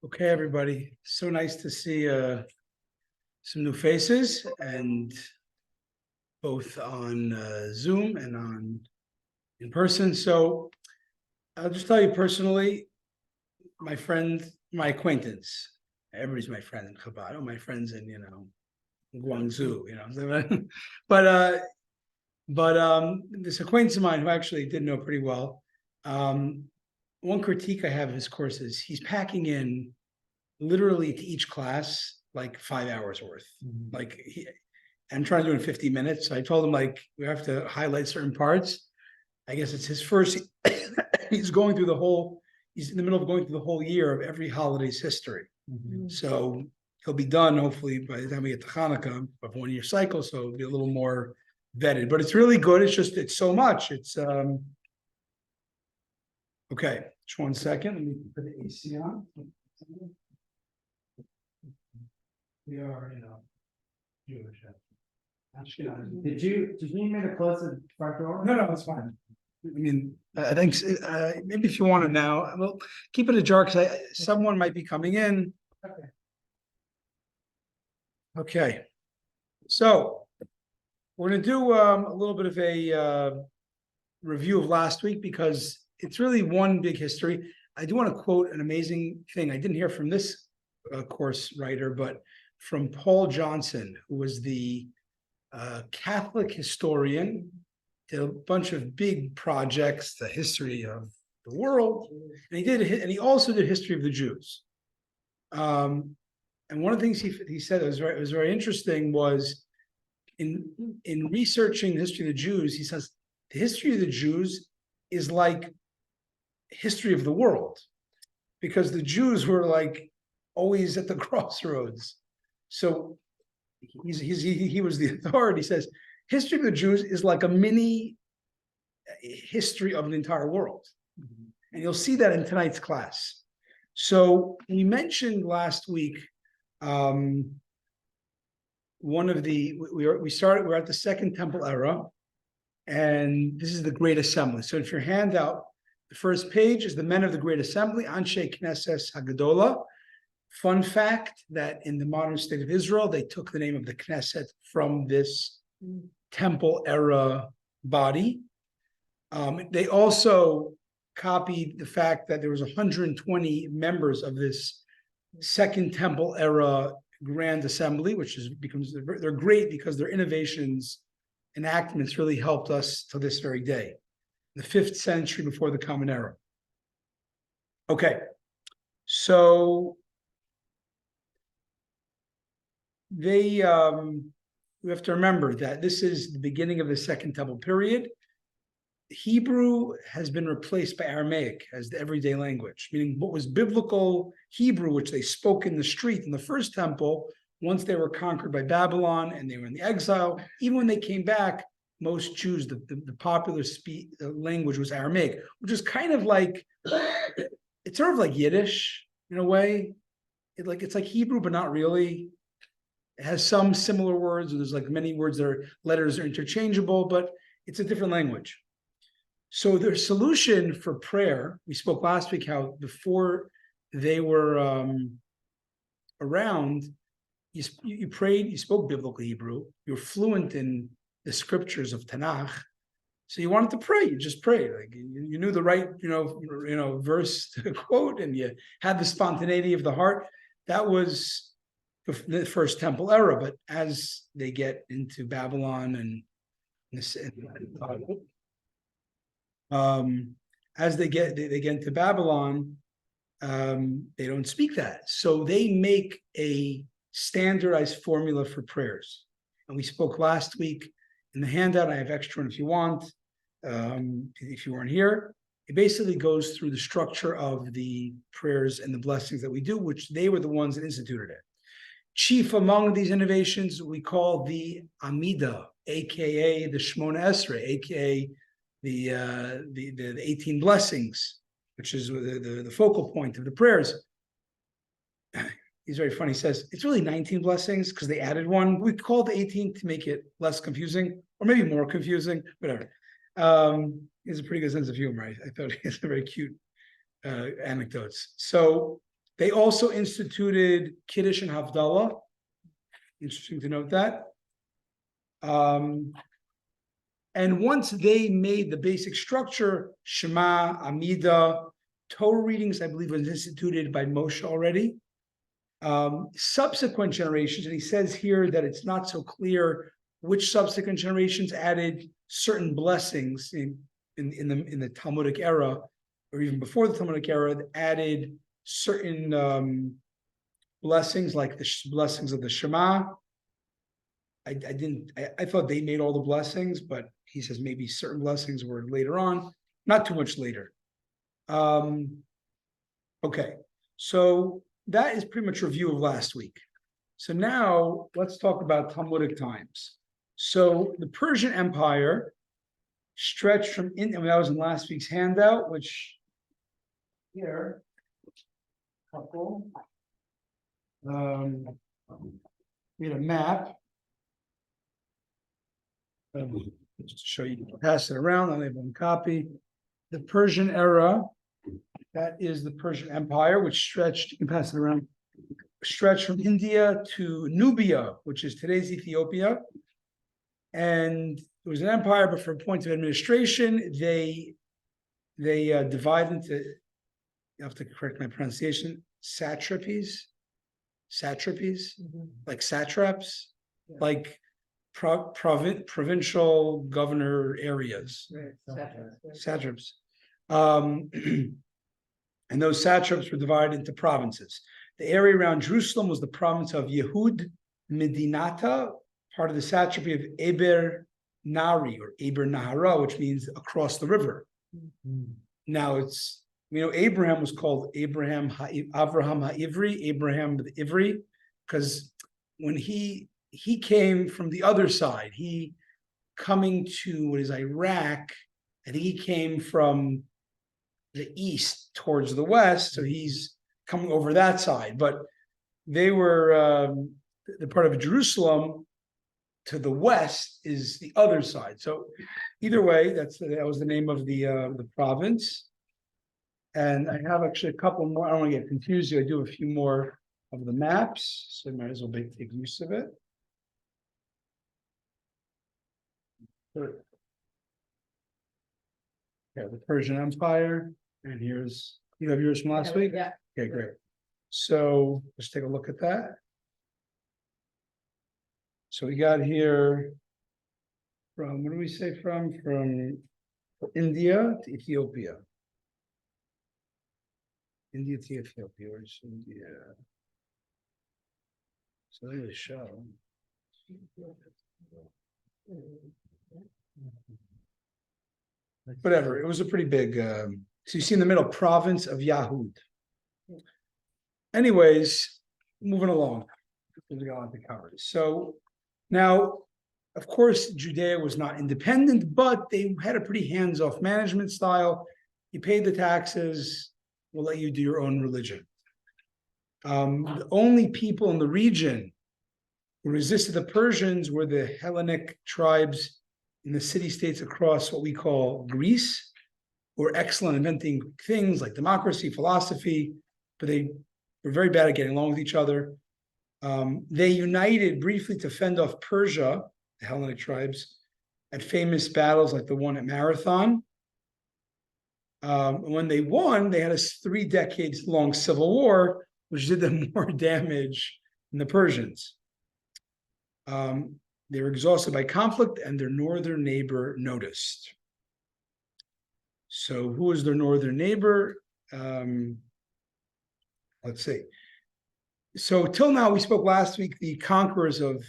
Okay, everybody. So nice to see some new faces, and both on Zoom and on in person. So I'll just tell you personally, my friend, my acquaintance, everybody's my friend in Chabad, my friends in Guangzhou, but this acquaintance of mine who actually did know pretty well. One critique I have of his course is he's packing in literally to each class like 5 hours worth. Like I'm trying to do it in 50 minutes. So I told him like we have to highlight certain parts. I guess it's his first. He's going through the whole. He's in the middle of going through the whole year of every holiday's history. So he'll be done hopefully by the time we get to Hanukkah of 1 year cycle. So it'll be a little more vetted. But it's really good. It's so much. It's okay. Just 1 second. Let me put the AC on. We are, Jewish. Did you need me to close the front door? No, it's fine. I mean, I think maybe if you want it now, well, keep it ajar because someone might be coming in. Okay. So we're going to do a little bit of a review of last week because it's really one big history. I do want to quote an amazing thing. I didn't hear from this course writer, but from Paul Johnson, who was the Catholic historian, did a bunch of big projects, the history of the world, and he also did history of the Jews. And one of the things he said that was very interesting was in researching the history of the Jews, he says the history of the Jews is like history of the world, because the Jews were like always at the crossroads. So he was the authority. He says history of the Jews is like a mini history of the entire world. And you'll see that in tonight's class. So we mentioned last week we're at the Second Temple Era, and this is the Great Assembly. So if your handout, the first page is the men of the Great Assembly, Anshe Knesset Hagadola. Fun fact that in the modern state of Israel, they took the name of the Knesset from this Temple Era body. They also copied the fact that there was 120 members of this Second Temple Era Grand Assembly, they're great because their innovations, enactments really helped us to this very day, the 5th century before the Common Era. Okay, so we have to remember that this is the beginning of the Second Temple period. Hebrew has been replaced by Aramaic as the everyday language, meaning what was biblical Hebrew, which they spoke in the street in the first temple, once they were conquered by Babylon and they were in the exile, even when they came back, most Jews, the popular language was Aramaic, which is kind of like, it's sort of like Yiddish in a way. It's like Hebrew, but not really. It has some similar words. There's like many words letters are interchangeable, but it's a different language. So their solution for prayer, we spoke last week how before they were around, you prayed, you spoke biblical Hebrew, you were fluent in the scriptures of Tanakh. So you wanted to pray, you just prayed. Like you knew the right, verse to quote, and you had the spontaneity of the heart. That was the first Temple Era. But as they get into Babylon as they get into Babylon, they don't speak that. So they make a standardized formula for prayers. And we spoke last week in the handout. I have extra one if you want. If you weren't here, it basically goes through the structure of the prayers and the blessings that we do, which they were the ones that instituted it. Chief among these innovations, we call the Amida, aka the Shmona Esrei, aka the 18 blessings, which is the focal point of the prayers. He's very funny. He says it's really 19 blessings because they added one. We called the 18 to make it less confusing, or maybe more confusing, whatever. He has a pretty good sense of humor. I thought he has a very cute anecdotes. So They also instituted Kiddush and Havdalah. Interesting to note that. And once they made the basic structure, Shema, Amida, Torah readings, I believe, was instituted by Moshe already. Subsequent generations, and he says here that it's not so clear which subsequent generations added certain blessings in the Talmudic era, or even before the Talmudic era, that added certain blessings, like the blessings of the Shema. I thought they made all the blessings, but he says maybe certain blessings were later on, not too much later. Okay, so that is pretty much a review of last week. So now let's talk about Talmudic times. So the Persian Empire stretched from India, that was in last week's handout, which here, couple, we had a map. Just to show you, pass it around. I only have one copy. The Persian era, that is the Persian Empire, which stretched, you can pass it around, stretched from India to Nubia, which is today's Ethiopia. And it was an empire, but from point of administration, they divide into, you have to correct my pronunciation, satrapies, like satraps, like provincial governor areas, satraps. And those satraps were divided into provinces. The area around Jerusalem was the province of Yehud Medinata, part of the satrapy of Eber Nari or Eber Nahara, which means across the river. Now it's, Abraham was called Avraham HaIvri, Abraham the Ivri, because when he came from the other side, he coming to what is Iraq, I think he came from the east towards the west, so he's coming over that side. But they were the part of Jerusalem to the west is the other side. So either way, that was the name of the province. And I have actually a couple more. I don't want to get confused. I do a few more of the maps, so I might as well take use of it. Yeah, the Persian Empire. And here's, you have yours from last week? Yeah. Okay, great. So let's take a look at that. So we got here from, what do we say from India to Ethiopia. India to Ethiopia, where's India? So there's a show. Whatever, it was a pretty big, so you see in the middle, province of Yahud. Anyways, moving along. So now, of course, Judea was not independent, but they had a pretty hands-off management style. You paid the taxes, we'll let you do your own religion. The only people in the region who resisted the Persians were the Hellenic tribes in the city-states across what we call Greece, who were excellent inventing things like democracy, philosophy, but they were very bad at getting along with each other. They united briefly to fend off Persia, the Hellenic tribes, at famous battles like the one at Marathon. When they won, they had a 3 decades long civil war, which did them more damage than the Persians. They were exhausted by conflict, and their northern neighbor noticed. So who is their northern neighbor? Let's see. So till now, we spoke last week, the conquerors of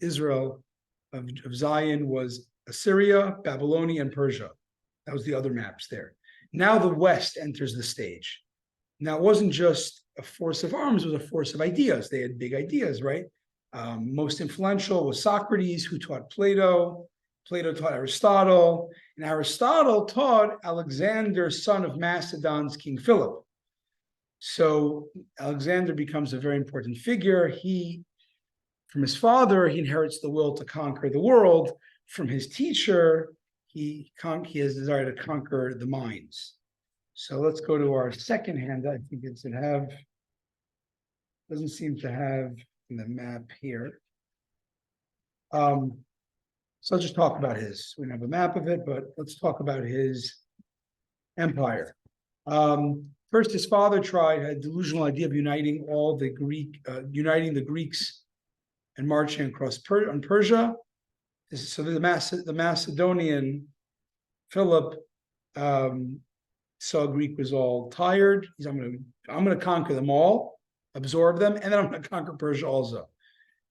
Israel, of Zion, was Assyria, Babylonia, and Persia. That was the other maps there. Now the West enters the stage. Now it wasn't just a force of arms, it was a force of ideas. They had big ideas, right? Most influential was Socrates, who taught Plato. Plato taught Aristotle, and Aristotle taught Alexander, son of Macedon's King Philip. So Alexander becomes a very important figure. From his father, he inherits the will to conquer the world. From his teacher, he has desire to conquer the minds. So let's go to our second hand. I think it should have doesn't seem to have in the map here. So I'll just talk about his. We don't have a map of it, but let's talk about his empire. First, his father had a delusional idea of uniting the Greeks and marching across Persia. So the Macedonian Philip saw Greek was all tired. He's I'm gonna conquer them all, absorb them, and then I'm gonna conquer Persia also.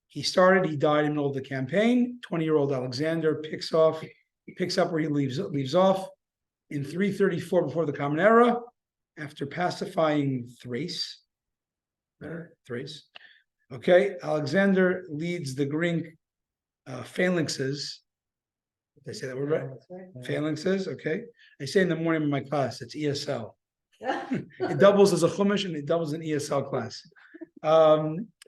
He died in the middle of the campaign. 20-year-old Alexander picks up where he leaves off in 334 before the Common Era, after pacifying Thrace. Okay, Alexander leads the Greek phalanxes. Did I say that word right? Phalanxes, okay. I say in the morning in my class, it's ESL. It doubles as a Chumash and it doubles an ESL class.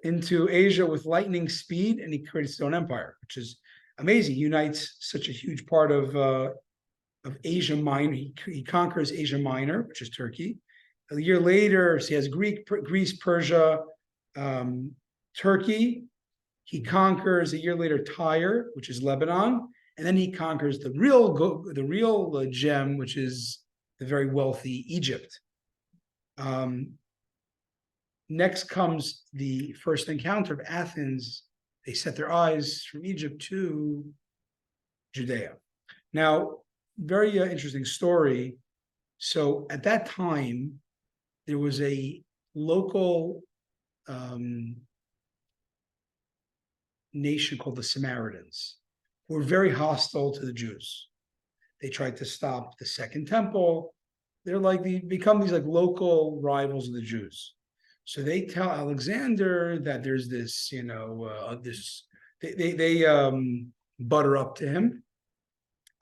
Into Asia with lightning speed, and he creates his own empire, which is amazing. He unites such a huge part of Asia Minor. He conquers Asia Minor, which is Turkey. A year later, so he has Greece, Persia, Turkey. He conquers a year later Tyre, which is Lebanon, and then he conquers the real gem, which is the very wealthy Egypt. Next comes the first encounter of Athens. They set their eyes from Egypt to Judea. Now, very interesting story. So at that time, there was a local nation called the Samaritans, who were very hostile to the Jews. They tried to stop the Second Temple. They become these like local rivals of the Jews. So they tell Alexander that there's this, they butter up to him,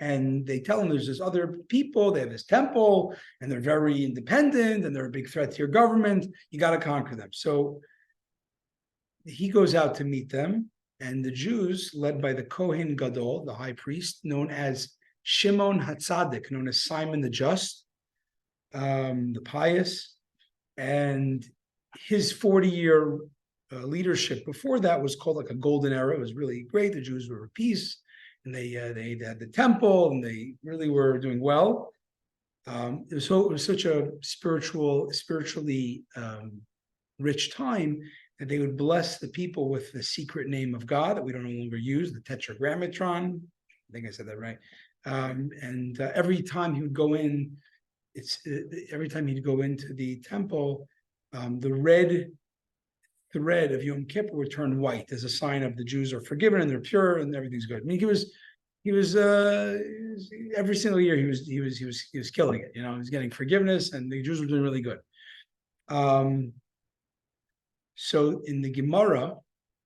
and they tell him there's this other people, they have this temple, and they're very independent, and they're a big threat to your government. You got to conquer them. So he goes out to meet them, and the Jews, led by the Kohen Gadol, the high priest, known as Shimon HaTzadik, known as Simon the Just, the pious, and his 40-year leadership before that was called like a golden era. It was really great. The Jews were at peace, and they had the temple, and they really were doing well. It was such a spiritually rich time that they would bless the people with the secret name of God that we don't no longer use, the Tetragrammaton. I think I said that right. And every time he would go in, every time he'd go into the temple, the red thread of Yom Kippur would turn white as a sign of the Jews are forgiven and they're pure and everything's good. I mean, he was every single year he was killing it. He was getting forgiveness, and the Jews were doing really good. So in the Gemara,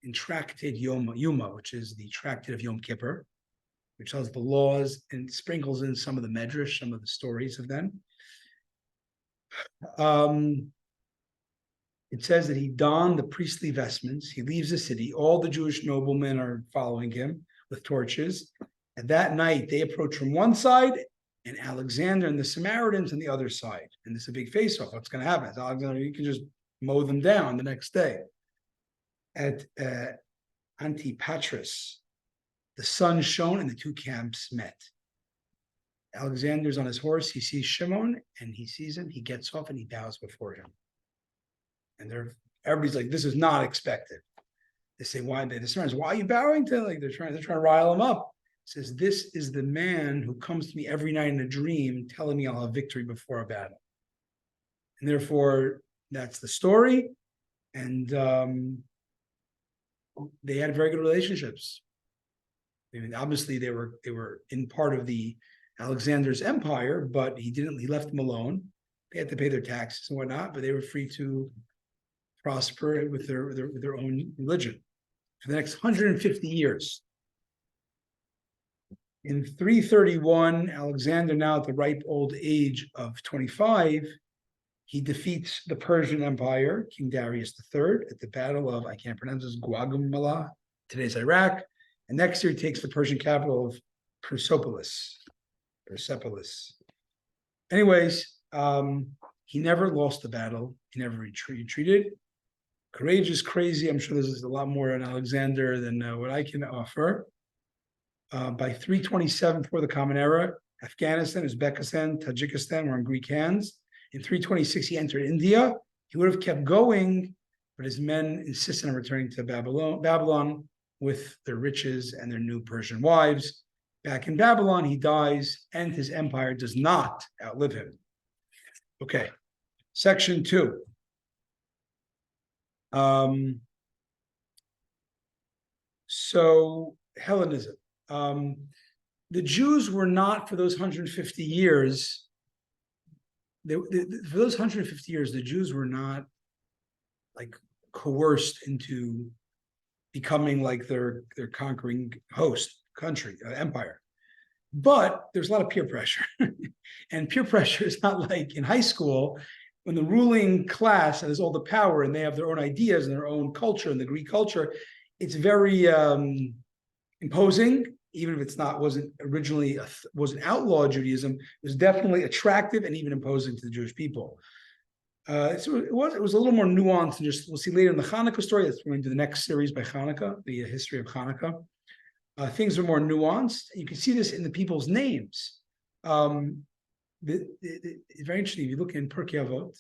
in Tractate Yoma, which is the Tractate of Yom Kippur, which tells the laws and sprinkles in some of the medrash, some of the stories of them. It says that he donned the priestly vestments. He leaves the city. All the Jewish noblemen are following him with torches. And that night, they approach from one side, and Alexander and the Samaritans on the other side. And there's a big face-off. What's going to happen? It's Alexander, you can just mow them down the next day. At Antipatris, the sun shone and the two camps met. Alexander's on his horse. He sees Shimon, and he sees him. He gets off and he bows before him. And everybody's like, this is not expected. They say, why? The Samaritans, why are you bowing to? Like they're trying to rile him up. He says, this is the man who comes to me every night in a dream, telling me I'll have victory before a battle. And therefore, that's the story. And they had very good relationships. I mean, obviously they were in part of the Alexander's empire, but he left them alone. They had to pay their taxes and whatnot, but they were free to prosper with their own religion for the next 150 years. In 331, Alexander, now at the ripe old age of 25, he defeats the Persian Empire, King Darius III, at the Battle of, I can't pronounce this, Gaugamela, today's Iraq. And next year, he takes the Persian capital of Persepolis. Anyways, he never lost the battle. He never retreated. courageous, crazy. I'm sure there's a lot more on Alexander than what I can offer. By 327 before the Common Era, Afghanistan, Uzbekistan, Tajikistan were in Greek hands. In 326, he entered India. He would have kept going, but his men insisted on returning to Babylon with their riches and their new Persian wives. Back in Babylon, he dies, and his empire does not outlive him. Okay, section 2. So Hellenism. The Jews were not, for those 150 years, for those 150 years, the Jews were not like coerced into becoming like their conquering host country, empire. But there's a lot of peer pressure. And peer pressure is not like in high school when the ruling class has all the power and they have their own ideas and their own culture and the Greek culture. It's very imposing, even if wasn't originally wasn't outlaw Judaism. It was definitely attractive and even imposing to the Jewish people. So it was a little more nuanced, and just we'll see later in the Hanukkah story. That's we're going to do the next series by Hanukkah, the history of Hanukkah. Things are more nuanced. You can see this in the people's names. It's very interesting. If you look in Pirkei Avot,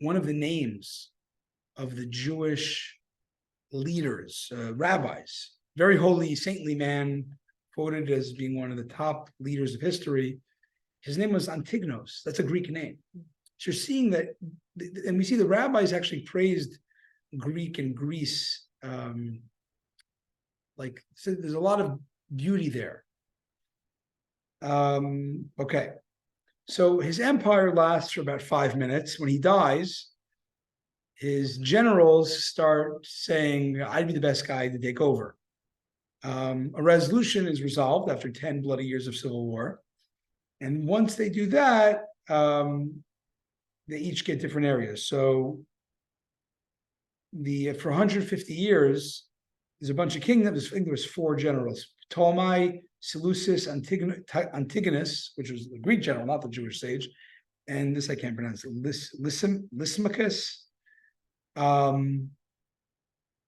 one of the names of the Jewish leaders, rabbis, very holy, saintly man, quoted as being one of the top leaders of history. His name was Antignos. That's a Greek name. So you're seeing that, and we see the rabbis actually praised Greek and Greece. So there's a lot of beauty there. Okay. So his empire lasts for about 5 minutes. When he dies, his generals start saying, I'd be the best guy to take over. A resolution is resolved after 10 bloody years of civil war. And once they do that, they each get different areas. So for 150 years, there's a bunch of kingdoms. I think there was 4 generals: Ptolemy, Seleucus, Antigonus, which was the Greek general, not the Jewish sage, and this I can't pronounce. Lysimachus.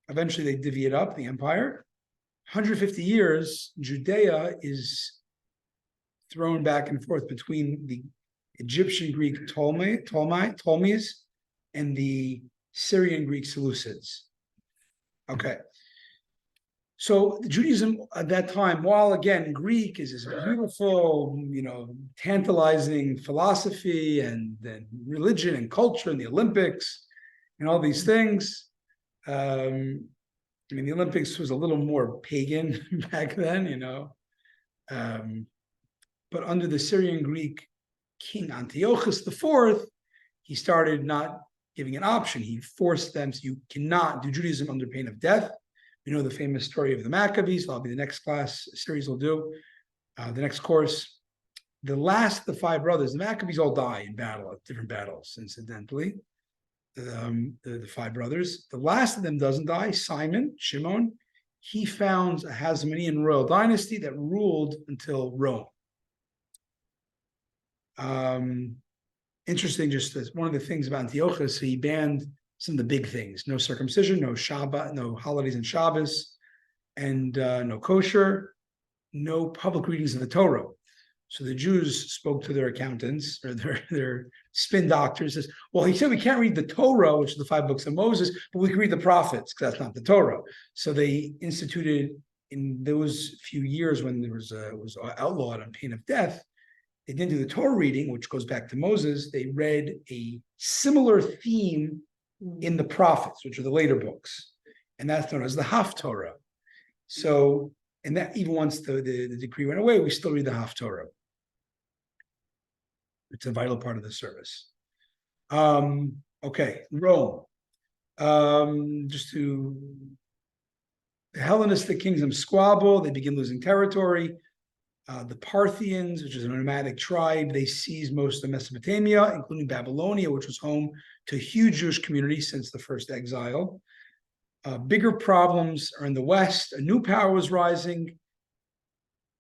Eventually, they divvy it up, the empire. 150 years, Judea is thrown back and forth between the Egyptian Greek Ptolemies and the Syrian Greek Seleucids. Okay. So Judaism at that time, while again Greek is this beautiful, tantalizing philosophy and then religion and culture and the Olympics and all these things. The Olympics was a little more pagan back then, but under the Syrian Greek king Antiochus IV, he started not giving an option. He forced them, so you cannot do Judaism under pain of death. We know the famous story of the Maccabees. That'll be the next class series we'll do. The next course. The last of the 5 brothers, the Maccabees all die in battle, at different battles, incidentally. The 5 brothers. The last of them doesn't die, Shimon. He founds a Hasmonean royal dynasty that ruled until Rome. Interesting, just as one of the things about Antiochus, he banned some of the big things: no circumcision, no Shabbat, no holidays and Shabbos, and no kosher, no public readings of the Torah. So the Jews spoke to their accountants or their spin doctors. Says, well, he said we can't read the Torah, which is the 5 books of Moses, but we can read the prophets because that's not the Torah. So they instituted in those few years when there was outlawed on pain of death. They didn't do the Torah reading, which goes back to Moses. They read a similar theme in the prophets, which are the later books, and that's known as the Haftorah. So, and that even once the decree went away, we still read the Haftorah. It's a vital part of the service. Okay, Rome. The Hellenistic kingdom squabble. They begin losing territory. The Parthians, which is a nomadic tribe, they seized most of Mesopotamia, including Babylonia, which was home to a huge Jewish community since the first exile. Bigger problems are in the West. A new power was rising,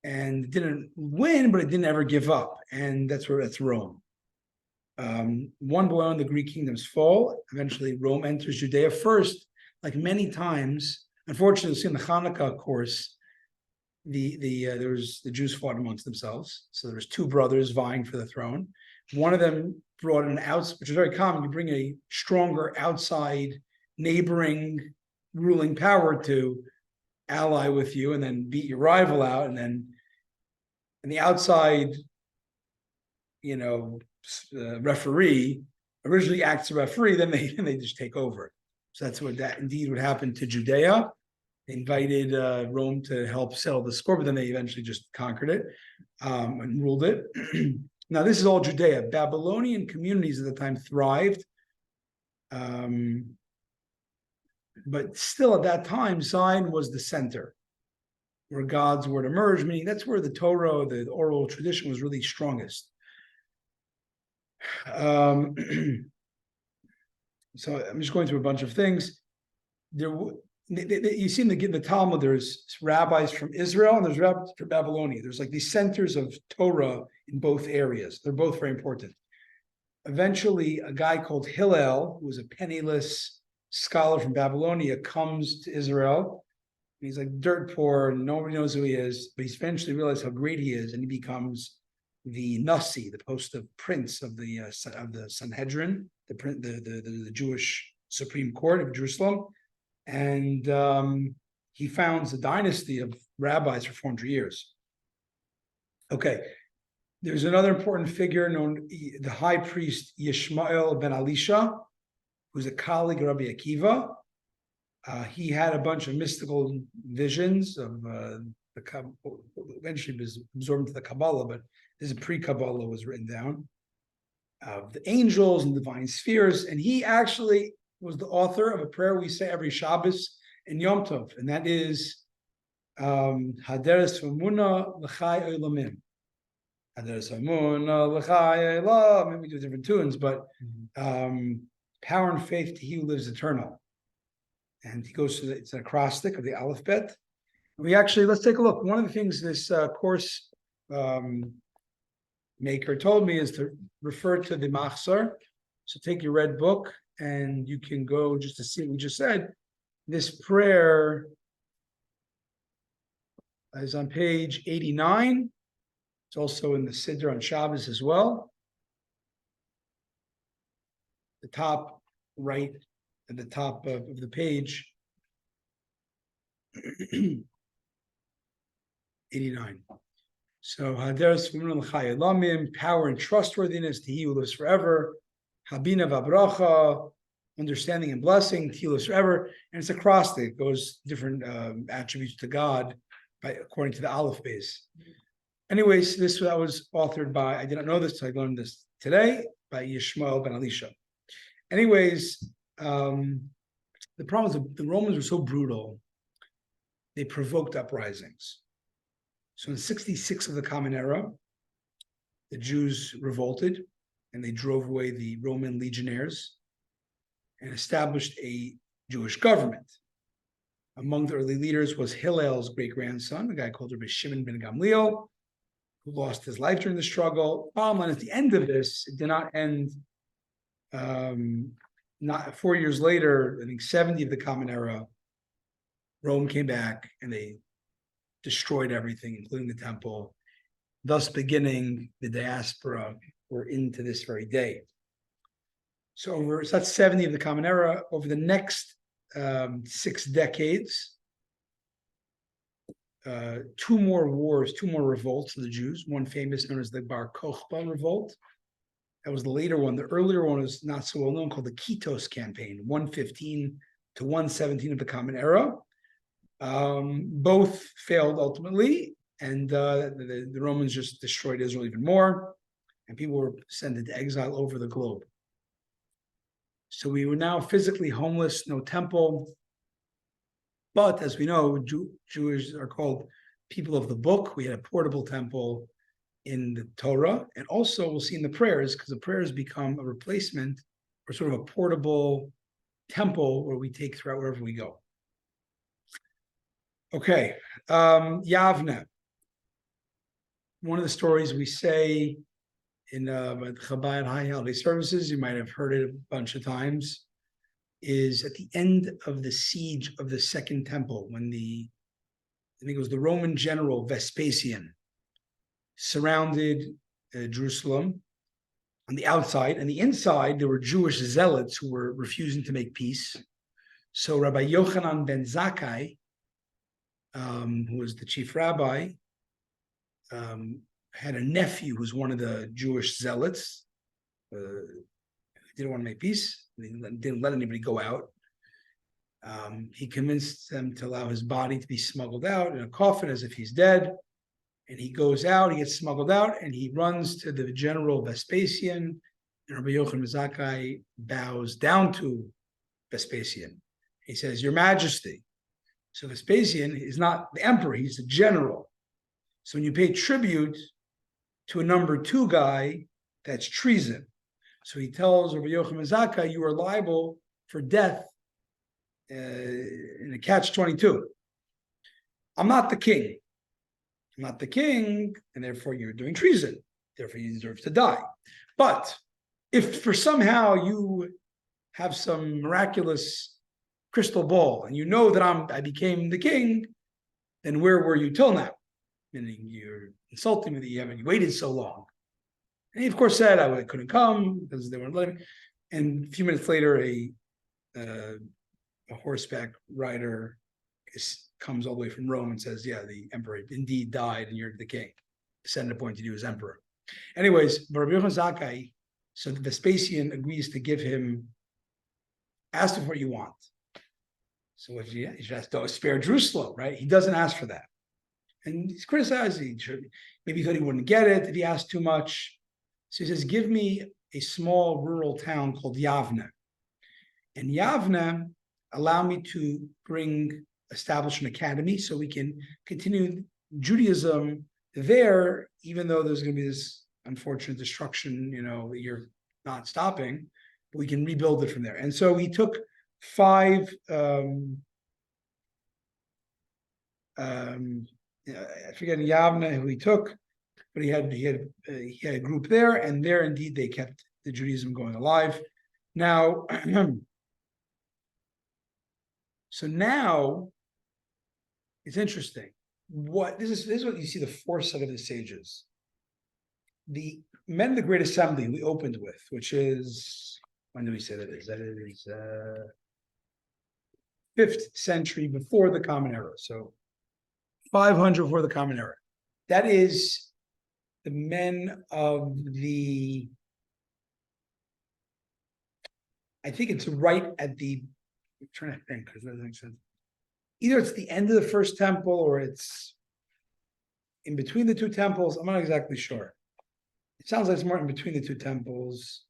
and it didn't win, but it didn't ever give up, and that's Rome. One boy on the Greek kingdom's fall. Eventually, Rome enters Judea first, like many times. Unfortunately, in the Hanukkah course, there was the Jews fought amongst themselves. So there was two brothers vying for the throne. One of them brought an which is very common. You bring a stronger outside neighboring ruling power to ally with you, and then beat your rival out, and the outside, referee originally acts as a referee, then they just take over. So that's what that indeed would happen to Judea. They invited Rome to help settle the score, but then they eventually just conquered it and ruled it. Now, this is all Judea. Babylonian communities at the time thrived. But still at that time, Zion was the center where God's word emerged, meaning that's where the Torah, the oral tradition, was really strongest. So I'm just going through a bunch of things. You see in the Talmud, there's rabbis from Israel and there's rabbis from Babylonia. There's like these centers of Torah in both areas. They're both very important. Eventually, a guy called Hillel, who was a penniless scholar from Babylonia, comes to Israel. He's like dirt poor, nobody knows who he is, but he's eventually realized how great he is, and he becomes the Nasi, the post of prince of the Sanhedrin, the Jewish Supreme Court of Jerusalem, and he founds a dynasty of rabbis for 400 years. Okay, there's another important figure known, the high priest Yishmael ben Elisha, who's a colleague of Rabbi Akiva. He had a bunch of mystical visions of eventually was absorbed into the Kabbalah, but this is pre-Kabbalah was written down, of the angels and divine spheres. And he actually was the author of a prayer we say every Shabbos and Yom Tov, and that is Haderes V'Muna L'chai Olamim. Haderes V'Muna L'chai Olamim. We do different tunes, but power and faith to he who lives eternal. And he goes to it's an acrostic of the alphabet. Let's take a look. One of the things this course maker told me is to refer to the Machzor. So take your red book and you can go just to see what we just said. This prayer is on page 89. It's also in the Siddur on Shabbos as well. The top right at the top of the page. 89. So Haderes V'Muna L'chai Olamim, power and trustworthiness to he who lives forever. Habina V'Bracha, understanding and blessing, he lives forever. And it's acrostic, goes different attributes to God according to the Aleph base. Anyways, that was authored by, I did not know this, so I learned this today, by Yishmael ben Elisha. Anyways, the problem is the Romans were so brutal, they provoked uprisings. So in 66 of the Common Era, the Jews revolted and they drove away the Roman legionnaires and established a Jewish government. Among the early leaders was Hillel's great-grandson, a guy called Rabbi Shimon ben Gamliel, who lost his life during the struggle. And at the end of this, it did not end. Not 4 years later, I think 70 of the Common Era, Rome came back and they destroyed everything, including the temple, thus beginning the diaspora we're into this very day. So that's 70 of the Common Era. Over the next 6 decades, 2 more wars, 2 more revolts of the Jews, one famous known as the Bar Kokhba revolt. That was the later one. The earlier one was not so well known, called the Kitos campaign, 115 to 117 of the Common Era. Both failed ultimately, and the Romans just destroyed Israel even more, and people were sent into exile over the globe. So we were now physically homeless, no temple. But as we know, Jews are called people of the book. We had a portable temple in the Torah, and also we'll see in the prayers, because the prayers become a replacement or sort of a portable temple where we take throughout wherever we go. Okay, Yavne. One of the stories we say in Chabad High Holiday Services, you might have heard it a bunch of times, is at the end of the siege of the Second Temple, when I think it was the Roman general Vespasian surrounded Jerusalem on the outside, and the inside there were Jewish zealots who were refusing to make peace. So Rabbi Yochanan ben Zakkai, who was the chief rabbi, had a nephew who was one of the Jewish zealots. Didn't want to make peace. Didn't let anybody go out. He convinced them to allow his body to be smuggled out in a coffin as if he's dead. And he goes out, he gets smuggled out, and he runs to the general Vespasian. And Rabbi Yochanan ben Zakkai bows down to Vespasian. He says, "Your Majesty." So Vespasian is not the emperor, he's the general. So when you pay tribute to a number two guy, that's treason. So he tells Rabbi Yochanan ben Zakkai, you are liable for death in a catch-22. I'm not the king. I'm not the king, and therefore you're doing treason. Therefore you deserve to die. But if for somehow you have some miraculous crystal ball and you know that I became the king, then where were you till now? Meaning you're insulting me that you haven't waited so long. And he of course said I couldn't come because they weren't letting me. And a few minutes later, a horseback rider comes all the way from Rome and says, yeah, the emperor indeed died and you're the king. The Senate appointed you as emperor. Anyways, Rabbi Yochanan Zakkai, so the Vespasian agrees to give him, ask him what you want. So what he should ask to spare Jerusalem, right? He doesn't ask for that. And he's criticized, maybe he thought he wouldn't get it if he asked too much. So he says, give me a small rural town called Yavne. And Yavne, allow me to establish an academy so we can continue Judaism there, even though there's going to be this unfortunate destruction, that you're not stopping, but we can rebuild it from there. And so he took 5, I forget Yavne who he took, but he had a group there, and there indeed they kept the Judaism going alive. Now, so now it's interesting. This is what you see the force of the sages. The men of the Great Assembly we opened with, which is, when do we say that is? That is 5th century before the Common Era. So 500 before the Common Era. That is the men of I think it's right at I'm trying to think, because that doesn't make sense. Either it's the end of the first temple or it's in between the two temples. I'm not exactly sure. It sounds like it's more in between the two temples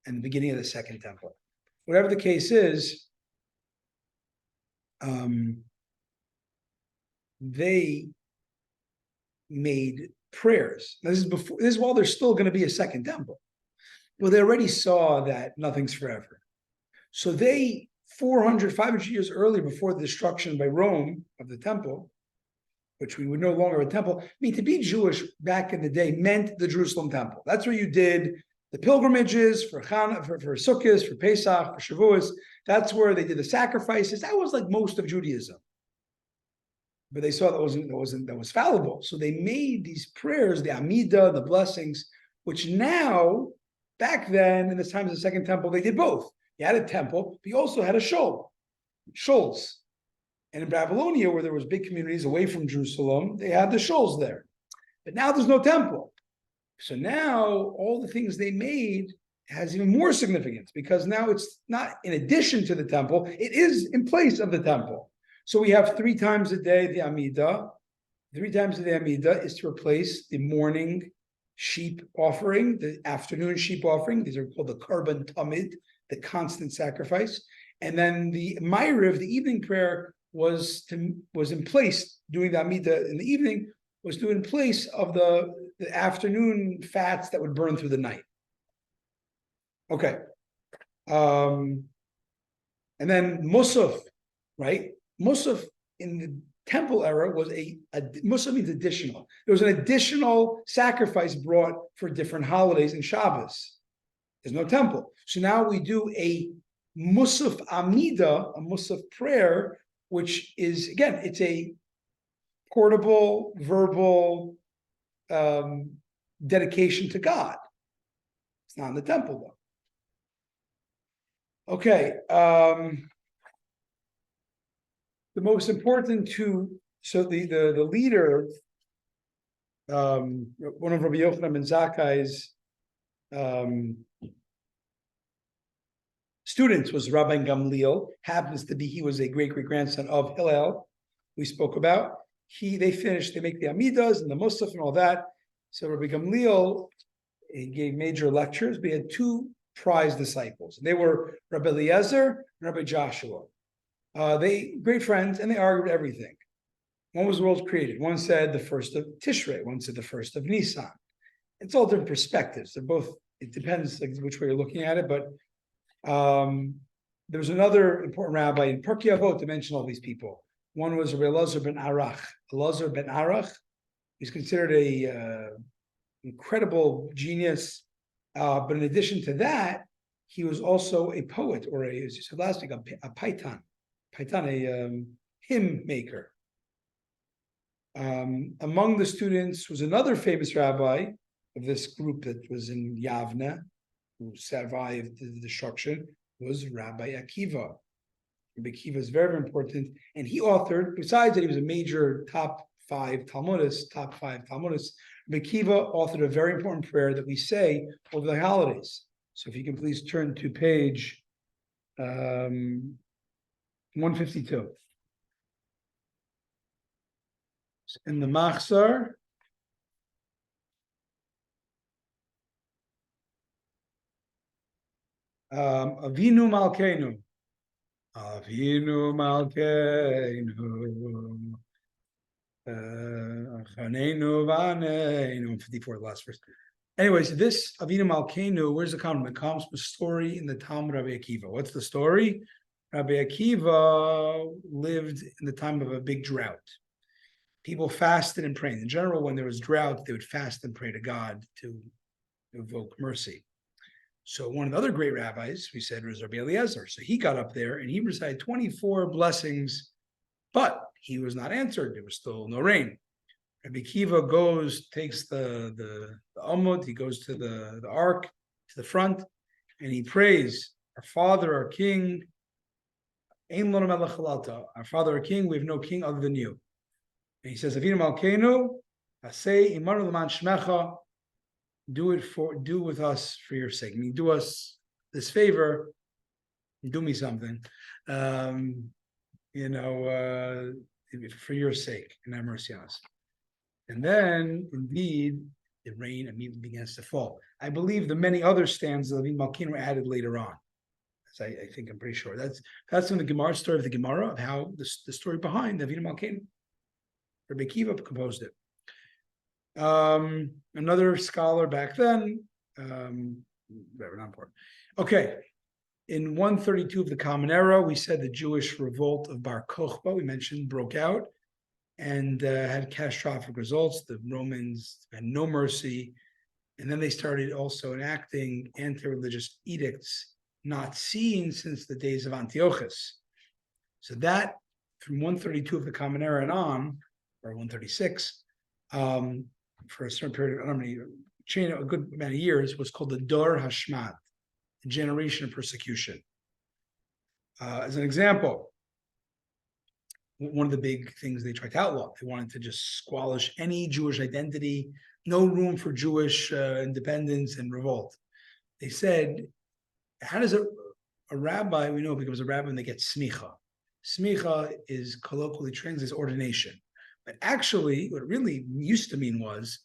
and the beginning of the second temple. Whatever the case is, they made prayers. Now, this is while there's still going to be a second temple. Well, they already saw that nothing's forever. So they, 500 years earlier, before the destruction by Rome of the temple, which we would no longer have a temple. I mean, to be Jewish back in the day meant the Jerusalem temple. That's where you did the pilgrimages for Sukkot, for Pesach, for Shavuos. That's where they did the sacrifices. That was like most of Judaism. But they saw that was fallible. So they made these prayers, the Amidah, the blessings, which now, back then, in the times of the Second Temple, they did both. You had a temple, but you also had a shoals. And in Babylonia, where there was big communities away from Jerusalem, they had the shoals there. But now there's no temple. So now all the things they made has even more significance, because now it's not in addition to the temple, it is in place of the temple. So we have 3 times a day the Amidah. 3 times a day Amidah is to replace the morning sheep offering, the afternoon sheep offering. These are called the Karban Tamid, the constant sacrifice. And then the Ma'ariv, the evening prayer, was in place, doing the Amidah in the evening, was in place of the afternoon fats that would burn through the night. Okay. And then Musaf, right? Musaf in temple era was a Muslim means additional. There was an additional sacrifice brought for different holidays and Shabbos. There's no temple. So now we do a Musaf Amida, a Musaf prayer, which is, again, it's a portable, verbal dedication to God. It's not in the temple, though. Okay. The most important so the leader, one of Rabbi Yochanan ben Zakkai's students was Rabbi Gamliel. Happens to be he was a great grandson of Hillel. We spoke about. They make the Amidas and the Musaf and all that. So Rabbi Gamliel, he gave major lectures. We had two prize disciples. They were Rabbi Eliezer and Rabbi Joshua. They great friends, and they argued everything. One was the world created. One said the first of Tishrei. One said the first of Nisan. It's all different perspectives. They're both. It depends which way you're looking at it. But there was another important rabbi in Pirkei Avot to mention all these people. One was Rabbi Elazar ben Arach. Elazar ben Arach. He's considered a incredible genius. But in addition to that, he was also a poet, or as you said last week, a paitan, a hymn maker. Among the students was another famous rabbi of this group that was in Yavne, who survived the destruction, was Rabbi Akiva. Rabbi Akiva is very, very important, and he authored, besides that he was a major top five Talmudists, Rabbi Akiva authored a very important prayer that we say over the holidays. So if you can please turn to page 152. In the Machzor, Avinu Malkeinu. Avinu Malkeinu. Chanenu Vaneinu. 54, the last verse. Anyways, this Avinu Malkeinu, where's it come from? It comes from a story in the Talmud Rabbi Akiva. What's the story? Rabbi Akiva lived in the time of a big drought. People fasted and prayed. In general, when there was drought, they would fast and pray to God to evoke mercy. So one of the other great rabbis, we said, was Rabbi Eliezer. So he got up there and he recited 24 blessings, but he was not answered. There was still no rain. Rabbi Akiva takes the Amud, he goes to the ark, to the front, and he prays, our Father, our King, our Father, our King, we have no king other than you. And he says, Avinu Malkeinu, Asay Imanu L'man Shmecha, do with us for your sake. I mean, do us this favor, do me something, for your sake, and have mercy on us. And then, indeed, the rain immediately begins to fall. I believe the many other stanzas of Avinu Malkeinu were added later on. I think I'm pretty sure that's in the Gemara story of the Gemara of how the story behind the Avinu Malkeinu. Rabbi Akiva composed it. Another scholar back then, very not important. Okay, in 132 of the Common Era, we said the Jewish revolt of Bar Kokhba, we mentioned, broke out and had catastrophic results. The Romans had no mercy, and then they started also enacting anti-religious edicts not seen since the days of Antiochus. So that, from 132 of the Common Era and on, or 136, for a certain period of a good amount of years, was called the Dor Hashmad, the generation of persecution. As an example, one of the big things they tried to outlaw, they wanted to just squash any Jewish identity, no room for Jewish independence and revolt. They said, how does a rabbi, we know becomes a rabbi when they get smicha. Smicha is colloquially translated as ordination. But actually, what it really used to mean was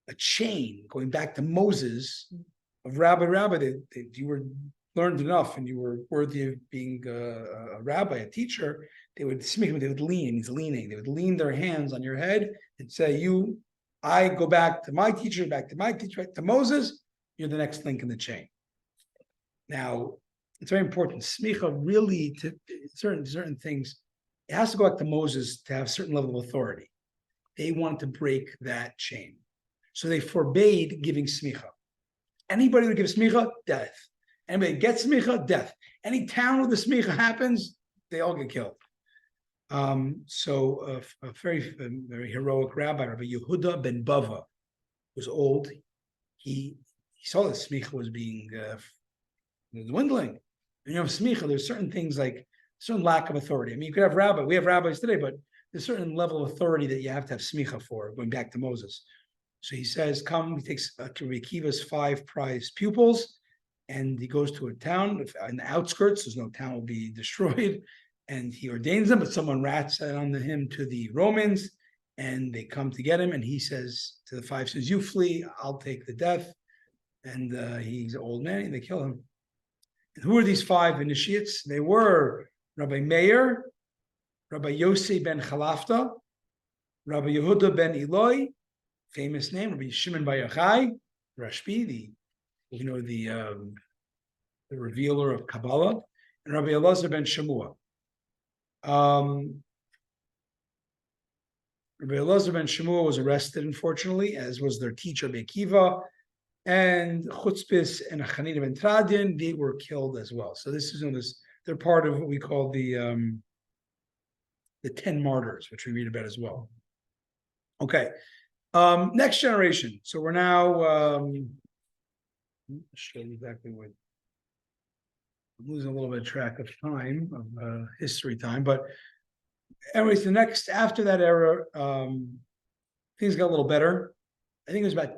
a chain going back to Moses of rabbi. You were learned enough and you were worthy of being a rabbi, a teacher. They would lean, he's leaning. They would lean their hands on your head and say, I go back to my teacher, back to Moses, you're the next link in the chain. Now, it's very important. Smicha really, to certain things, it has to go back to Moses to have a certain level of authority. They wanted to break that chain. So they forbade giving smicha. Anybody who gives smicha, death. Anybody who gets smicha, death. Any town where the smicha happens, they all get killed. So a very heroic rabbi, Rabbi Yehuda ben Bava, was old. He saw that smicha was being dwindling. And smicha, there's certain things like certain lack of authority. I mean, you could have we have rabbis today, but there's a certain level of authority that you have to have smicha for, going back to Moses. So he says, come, he takes Rabbi Akiva's 5 prized pupils, and he goes to a town in the outskirts. There's no town will be destroyed. And he ordains them, but someone rats on him to the Romans, and they come to get him. And he says to the 5, says, you flee, I'll take the death. And he's an old man, and they kill him. And who are these 5 initiates? They were Rabbi Meir, Rabbi Yossi ben Chalafta, Rabbi Yehuda ben Eloi, famous name, Rabbi Shimon bar Yochai, Rashbi, the revealer of Kabbalah, and Rabbi Elazar ben Shemua. Rabbi Elazar ben Shemua was arrested, unfortunately, as was their teacher, Rabbi Akiva, and Chutzpis and Hanina ben Tradian, they were killed as well. So this is they're part of what we call the 10 martyrs, which we read about as well. Okay, next generation. So we're now show you exactly what. I'm losing a little bit of track of time, of history time, but anyways, the next after that era, things got a little better. I think it was about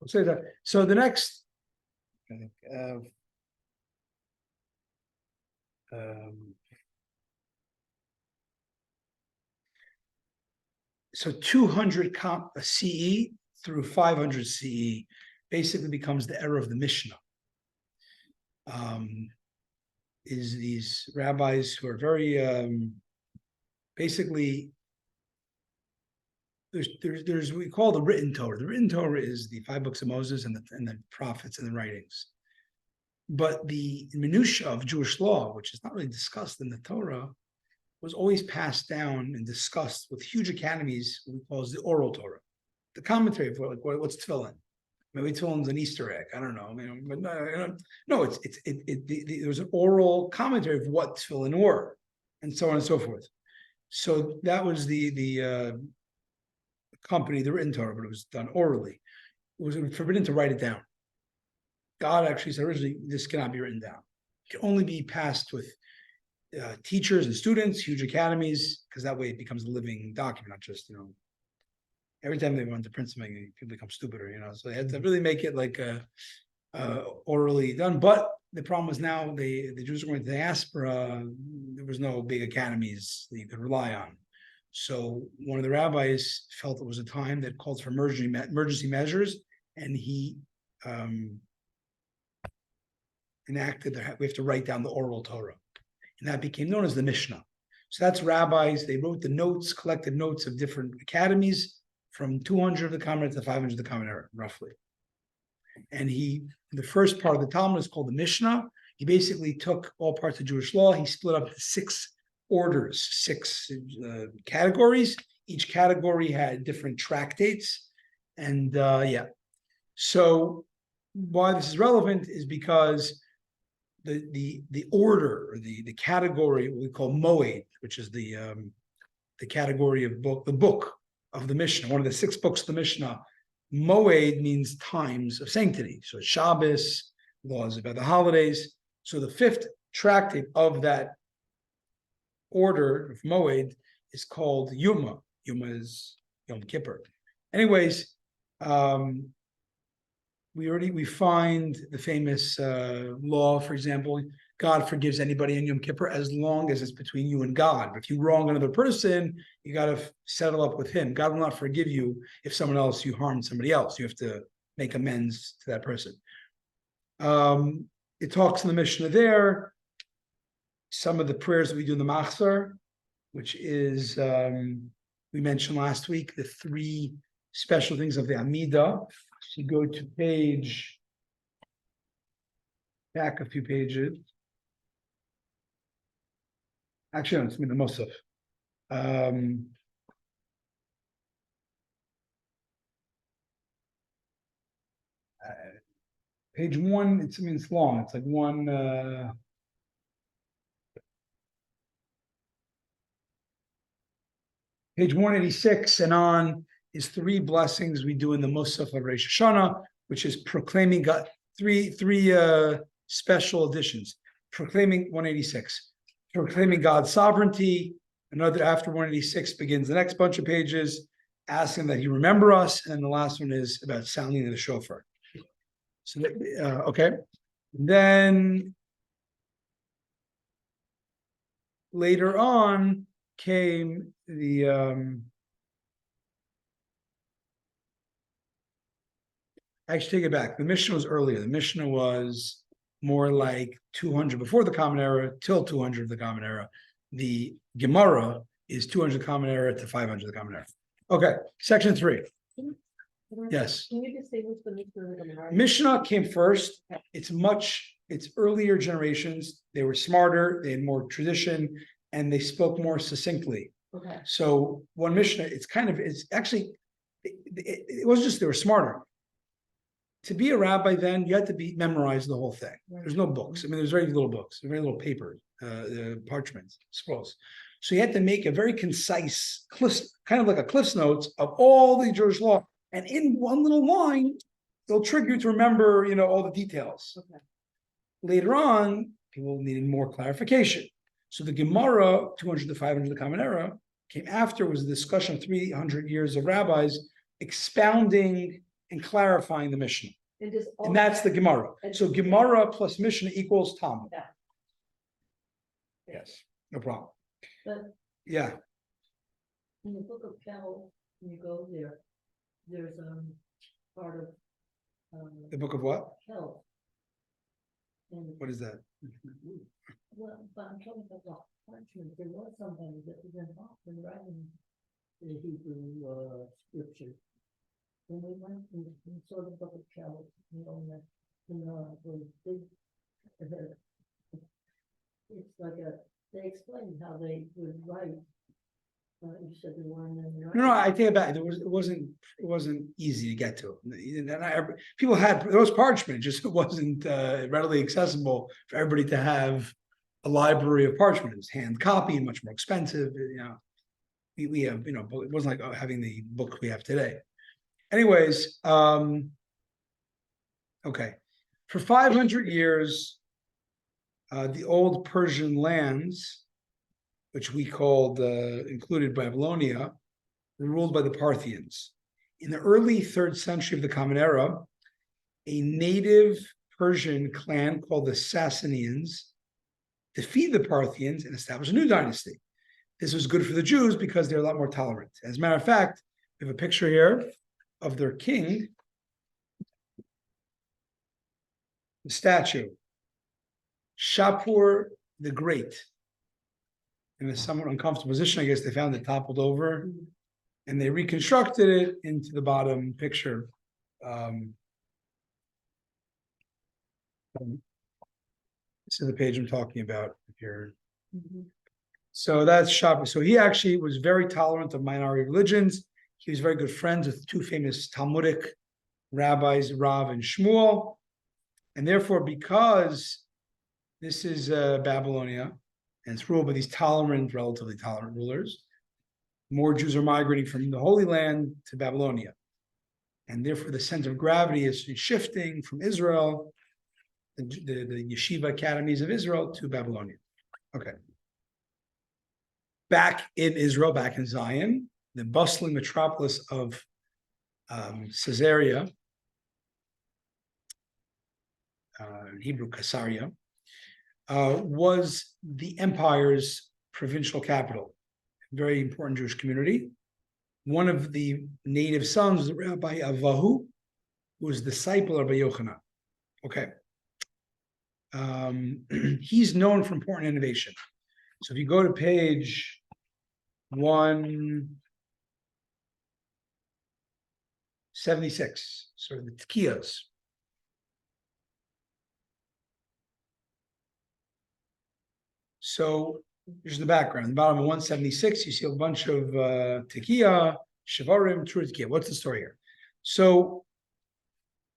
I'll say that. So the next, I think, so 200 CE through 500 CE basically becomes the era of the Mishnah. Is these rabbis who are very basically there's we call the written Torah. The written Torah is the 5 books of Moses and the prophets and the writings. But the minutiae of Jewish law, which is not really discussed in the Torah, was always passed down and discussed with huge academies, what we call the oral Torah. The commentary for what's tefillin. Maybe tefillin's an Easter egg. I don't know. But no, there was an oral commentary of what tefillin were, and so on and so forth. So that was the company, the written Torah, but it was done orally. It was forbidden to write it down. God actually said originally, this cannot be written down. It can only be passed with teachers and students, huge academies, because that way it becomes a living document, not just, every time they want to print something, people become stupider, so they had to really make it like orally done. But the problem was now the Jews were going to the diaspora, there was no big academies that you could rely on. So one of the rabbis felt it was a time that called for emergency measures, and he enacted that we have to write down the oral Torah. And that became known as the Mishnah. So that's rabbis. They wrote the notes, collected notes of different academies from 200 of the Common Era to 500 of the Common Era, roughly. And the first part of the Talmud is called the Mishnah. He basically took all parts of Jewish law. He split up into 6 orders, 6 categories. Each category had different tractates. And so why this is relevant is because the order or the category we call moed, which is the category of the book of the Mishnah, one of the 6 books of the Mishnah. Moed means times of sanctity. So Shabbos, laws about the holidays. So the 5th tractate of that order of moed is called Yuma. Yuma is Yom Kippur. Anyways, we find the famous law, for example, God forgives anybody in Yom Kippur as long as it's between you and God. But if you wrong another person, you got to settle up with him. God will not forgive you if you harmed somebody else. You have to make amends to that person. It talks in the Mishnah there, some of the prayers that we do in the Machzor, which is, we mentioned last week, the 3 special things of the Amida. So you go to page, back a few pages. Actually, no, it's the Musaf. Page one, it's long. It's like one. Page 186 and on is three blessings we do in the Musaf of Rosh Hashanah, which is proclaiming God. Three special editions. Proclaiming 186, proclaiming God's sovereignty. Another after 186 begins the next bunch of pages, asking that He remember us, and the last one is about sounding the shofar. So, okay, then later on came the actually take it back. The Mishnah was earlier. The Mishnah was more like 200 before the Common Era till 200 of the Common Era. The Gemara is 200 of the Common Era to 500 of the Common Era. Okay, section 3. Yes. Can you distinguish the Mishnah and the Gemara? Mishnah came first. It's earlier generations. They were smarter, they had more tradition, and they spoke more succinctly. Okay. So one Mishnah, it wasn't just they were smarter. To be a rabbi then, you had to memorize the whole thing. Right. There's no books. I mean, there's very little books, very little paper, parchments, scrolls. So you had to make a very concise, kind of like a Cliff's Notes of all the Jewish law. And in one little line, it'll trigger you to remember, all the details. Okay. Later on, people needed more clarification. So the Gemara, 200 to 500 of the Common Era, came after, was a discussion of 300 years of rabbis expounding and clarifying the Mishnah. And that's the Gemara. So Gemara plus Mishnah equals Talmud. Yeah. Yes, no problem. But Yeah. in the book of Kel, when you go there, there's part of The book of what? Kel. And What is that? well, but I'm talking about the parchment. There was somebody that was involved in writing the Hebrew scripture. When we went and saw the book of Kel, it's like they explained how they would write. You said there weren't any. No, I take it back. It wasn't easy to get to. People had those parchment, just it wasn't readily accessible for everybody to have a library of parchment. It was hand copy and much more expensive. We have, it wasn't like having the book we have today. Anyways, okay. For 500 years, the old Persian lands, which we called included Babylonia, were ruled by the Parthians. In the early 3rd century of the Common Era, a native Persian clan called the Sassanians defeated the Parthians and established a new dynasty. This was good for the Jews because they're a lot more tolerant. As a matter of fact, we have a picture here of their king, the statue, Shapur the Great. In a somewhat uncomfortable position, I guess they found it toppled over, and they reconstructed it into the bottom picture. This is the page I'm talking about here. Mm-hmm. So that's Shapur. So he actually was very tolerant of minority religions. He was very good friends with two famous Talmudic rabbis, Rav and Shmuel. And therefore, because this is Babylonia, and it's ruled by these relatively tolerant rulers, more Jews are migrating from the Holy Land to Babylonia. And therefore, the center of gravity is shifting from Israel, the yeshiva academies of Israel, to Babylonia. Okay. Back in Israel, back in Zion, the bustling metropolis of Caesarea, in Hebrew, Caesarea, was the empire's provincial capital. Very important Jewish community. One of the native sons was Rabbi Avahu, who was the disciple of Rabbi Yochanan. Okay. He's known for important innovation. So if you go to page 1, 76, sort of the tekiyas. So here's the background. The bottom of 176, you see a bunch of tekiya, shivarim, true tekiya. What's the story here? So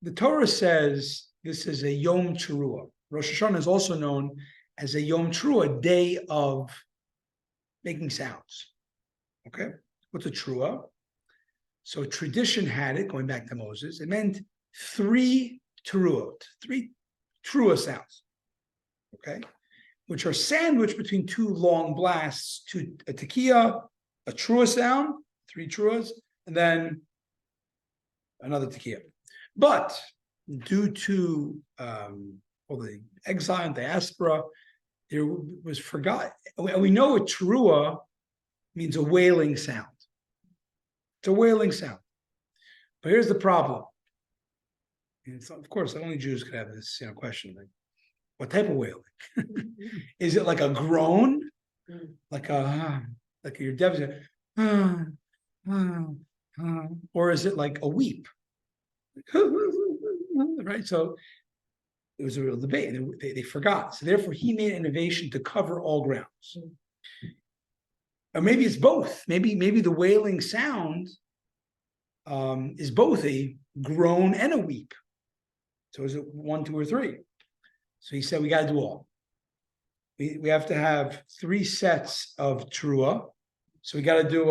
the Torah says this is a Yom Teruah. Rosh Hashanah is also known as a Yom Teruah, a day of making sounds. Okay, what's a Teruah? So tradition had it, going back to Moses, it meant 3 Teruot, 3 Teruah sounds. Okay, which are sandwiched between 2 long blasts, a tekiya, a Teruah sound, 3 Teruahs, and then another tekiya. But due to all the exile and diaspora, there was forgotten. We know a Teruah means a wailing sound. It's a wailing sound. But here's the problem. And so, of course, only Jews could have this question. Like, what type of wailing? Is it like a groan? Like your dev, or is it like a weep? Right? So it was a real debate, and they forgot. So therefore, he made an innovation to cover all grounds. Or maybe it's both. Maybe the wailing sound is both a groan and a weep. So is it 1, 2, or 3? So he said we got to do all. We have to have 3 sets of Teruah. So we got to do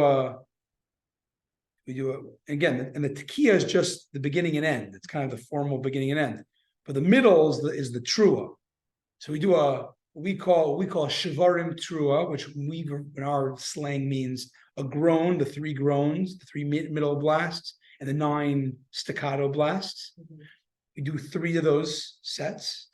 again, and the tekiya is just the beginning and end. It's kind of the formal beginning and end. But the middle is the Teruah. So we do we call shivarim Teruah, which in our slang means a groan, the 3 groans, the 3 middle blasts, and the 9 staccato blasts. We do 3 of those sets.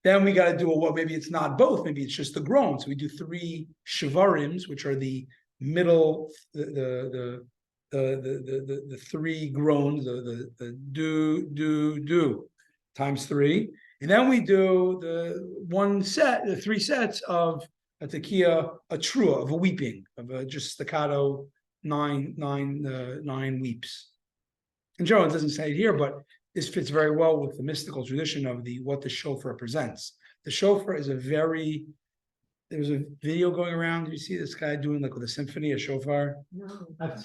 Then we got to do maybe it's not both, maybe it's just the groan. So we do 3 shivarims, which are the middle, the 3 groans, the do times 3. And then we do the 3 sets of a tekiya, a Teruah, of a weeping, of just staccato 9 weeps. And Joe, it doesn't say it here, but this fits very well with the mystical tradition of what the shofar represents. The shofar is there was a video going around. Did you see this guy doing with a symphony, a shofar? No. I've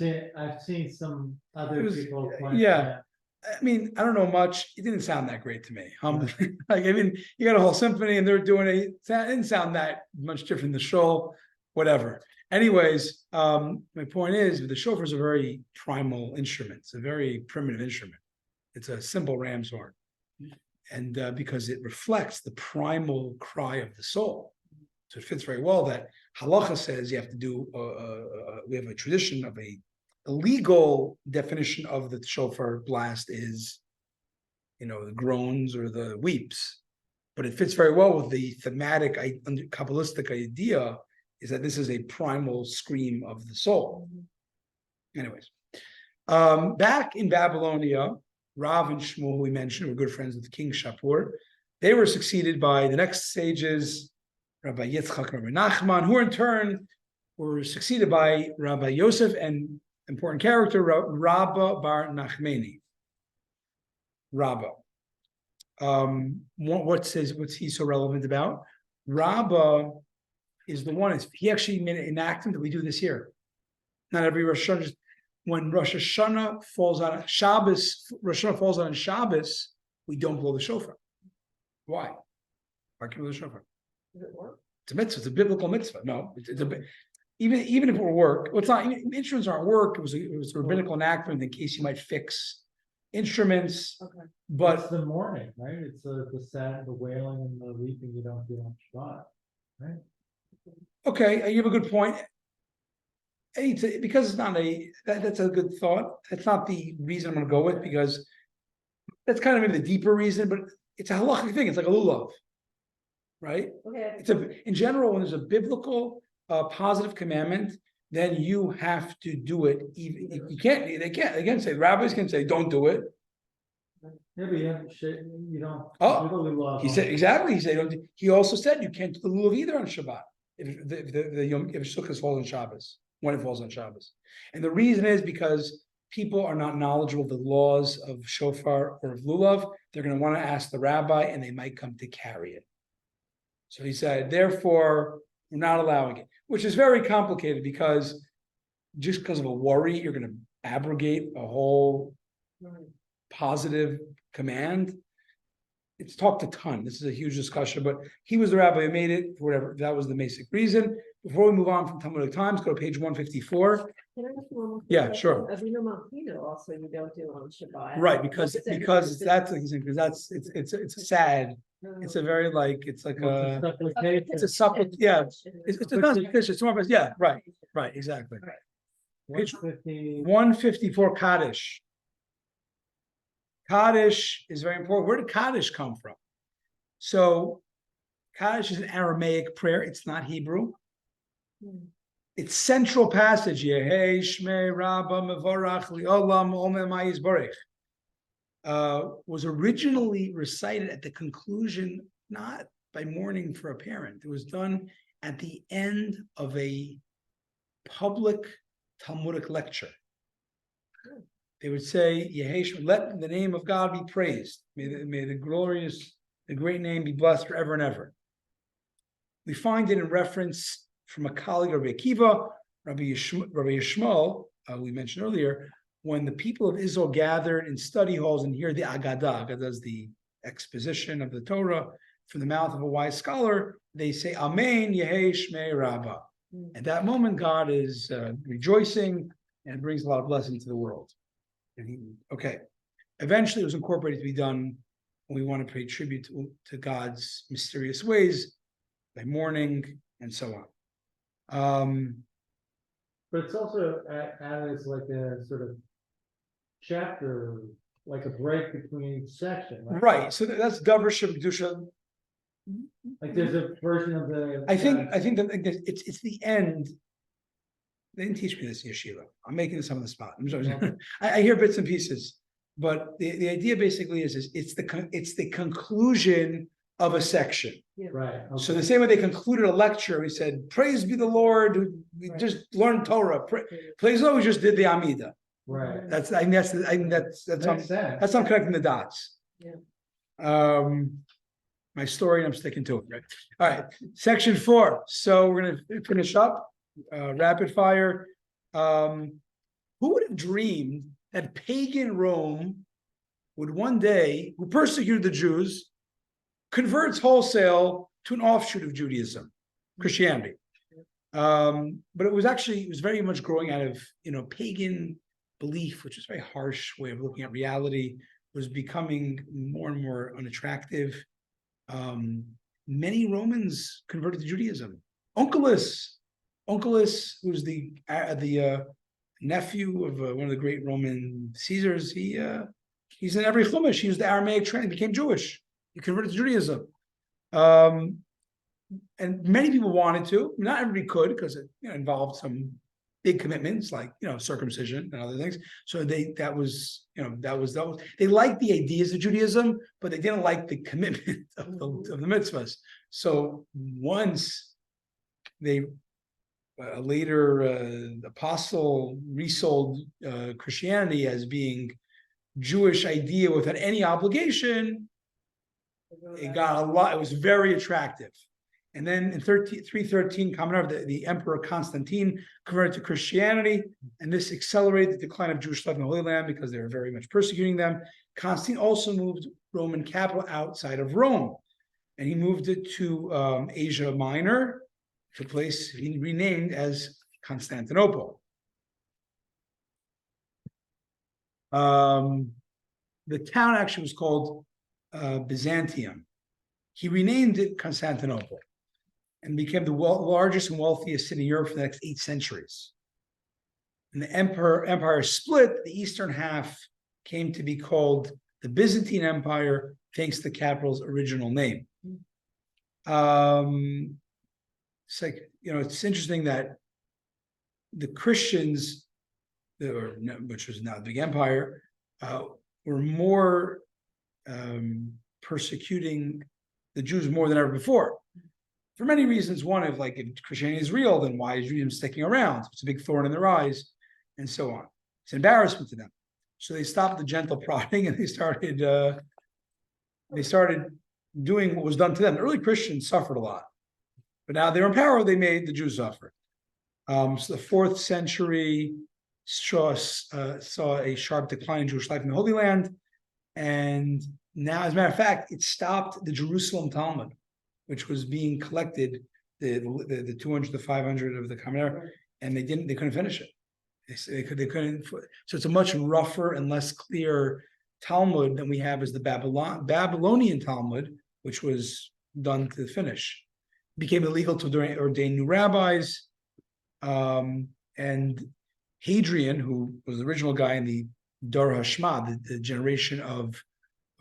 seen some other people. Yeah. I mean, I don't know much. It didn't sound that great to me. You got a whole symphony and they're doing it. It didn't sound that much different than the shul, whatever. Anyways, my point is the shofar is a very primal instrument. It's a very primitive instrument. It's a simple ram's horn. And because it reflects the primal cry of the soul. So it fits very well that halacha says you have to do, we have a tradition of a legal definition of the shofar blast is, the groans or the weeps. But it fits very well with the thematic, Kabbalistic idea is that this is a primal scream of the soul. Anyways, back in Babylonia, Rav and Shmuel, who we mentioned, were good friends with King Shapur. They were succeeded by the next sages, Rabbi Yitzchak and Rabbi Nachman, who in turn were succeeded by Rabbi Yosef and important character, Rabba bar Nachmani. Rabba. What's he so relevant about? Rabba is the one, he actually made an enactment that we do this year. Not every Rosh Hashanah, when Rosh Hashanah falls on Shabbos, we don't blow the shofar. Why? Why can't we blow the shofar? Does it work? It's a mitzvah. It's a biblical mitzvah. No, even if it were work, it's not. Instruments aren't work. It was a rabbinical enactment in case you might fix instruments. Okay. But it's the mourning, right? It's the wailing and the weeping you don't do on Shabbat, right? Okay, you have a good point. Because it's not that's a good thought. That's not the reason I'm going to go with, because that's kind of maybe the deeper reason, but it's a halachic thing. It's like a lulav, right? Okay. In general, when there's a biblical positive commandment, then you have to do it. Even they can't say, rabbis can say, don't do it. Yeah, but you don't. Oh, he said exactly. He said he also said you can't do the lulav either on Shabbat if Sukkot falls on Shabbos, when it falls on Shabbos. And the reason is because people are not knowledgeable of the laws of shofar or of lulav, they're going to want to ask the rabbi, and they might come to carry it. So he said, therefore, we're not allowing it, which is very complicated because just because of a worry, you're going to abrogate a whole positive command. It's talked a ton. This is a huge discussion, but he was the rabbi who made it, whatever. That was the basic reason. Before we move on from Talmudic times, go to page 154. Can I ask one more Yeah, question? sure. Avinu Malkeinu also you don't do on Shabbat. Right, because What does that because mean? that's it's sad. It's a very it's like a Supplication. it's a supplement. Yeah, it's not sufficient. It's more of a, yeah, right, exactly. 150. 154 Kaddish. Kaddish is very important. Where did Kaddish come from? So Kaddish is an Aramaic prayer. It's not Hebrew. Its central passage, Yehei Shmei Rabba Mevorach Liolam Omer Ma'is Borech, was originally recited at the conclusion, not by mourning for a parent. It was done at the end of a public Talmudic lecture. They would say, Yehesh, let the name of God be praised. May the great name be blessed forever and ever. We find it in reference from a colleague of Rabbi Akiva, Rabbi Yishmael, we mentioned earlier, when the people of Israel gathered in study halls and hear the Agadah, Agadah is the exposition of the Torah from the mouth of a wise scholar, they say, Amen, Yehei Shmei Rabbah. At that moment, God is rejoicing and brings a lot of blessing to the world. Okay. Eventually, it was incorporated to be done when we want to pay tribute to God's mysterious ways by mourning and so on. But it's also added as like a sort of chapter, like a break between each section. Right. So that's Davar Kedusha. Like there's a version of the. I think that it's the end. They didn't teach me this in yeshiva. I'm making this on the spot. I'm sorry. I hear bits and pieces, but the idea basically is it's the conclusion of a section. Right. Okay. So the same way they concluded a lecture, we said, "Praise be the Lord." We just learned Torah. Praise the Lord. We just did the Amida. Right. That's how I'm connecting the dots. Yeah. My story, I'm sticking to it. Right. All right. Section 4. So we're gonna finish up. Rapid fire. Who would have dreamed that pagan Rome would one day, who persecuted the Jews, converts wholesale to an offshoot of Judaism, Christianity? But it was very much growing out of pagan belief, which is a very harsh way of looking at reality, was becoming more and more unattractive. Many Romans converted to Judaism. Onkelos, who's the nephew of one of the great Roman Caesars, he's in every Chumash. He used the Aramaic training, became Jewish. He converted to Judaism. And many people wanted to. Not everybody could, because it involved some big commitments like circumcision and other things. So that was they liked the ideas of Judaism, but they didn't like the commitment of the mitzvahs. So once a later apostle resold Christianity as being Jewish idea without any obligation, it got a lot. It was very attractive. And then in 313, Common Era, the Emperor Constantine converted to Christianity, and this accelerated the decline of Jewish life in the Holy Land because they were very much persecuting them. Constantine also moved Roman capital outside of Rome, and he moved it to Asia Minor, to a place he renamed as Constantinople. The town actually was called Byzantium. He renamed it Constantinople and became the largest and wealthiest city in Europe for the next 8 centuries. And the empire split. The eastern half came to be called the Byzantine Empire, thanks to the capital's original name. It's like, it's interesting that the Christians, which was now the big empire, were more persecuting the Jews more than ever before. For many reasons. One, if Christianity is real, then why is Judaism sticking around? It's a big thorn in their eyes, and so on. It's an embarrassment to them. So they stopped the gentle prodding and they started doing what was done to them. The early Christians suffered a lot, but now they're in power, they made the Jews suffer. So the 4th century saw a sharp decline in Jewish life in the Holy Land. And now, as a matter of fact, it stopped the Jerusalem Talmud, which was being collected, the 200 to 500 of the Common Era, and they couldn't finish it. They couldn't. So it's a much rougher and less clear Talmud than we have as the Babylonian Talmud, which was done to the finish. It became illegal to ordain new rabbis, and Hadrian, who was the original guy in the Dor Hashma, the generation of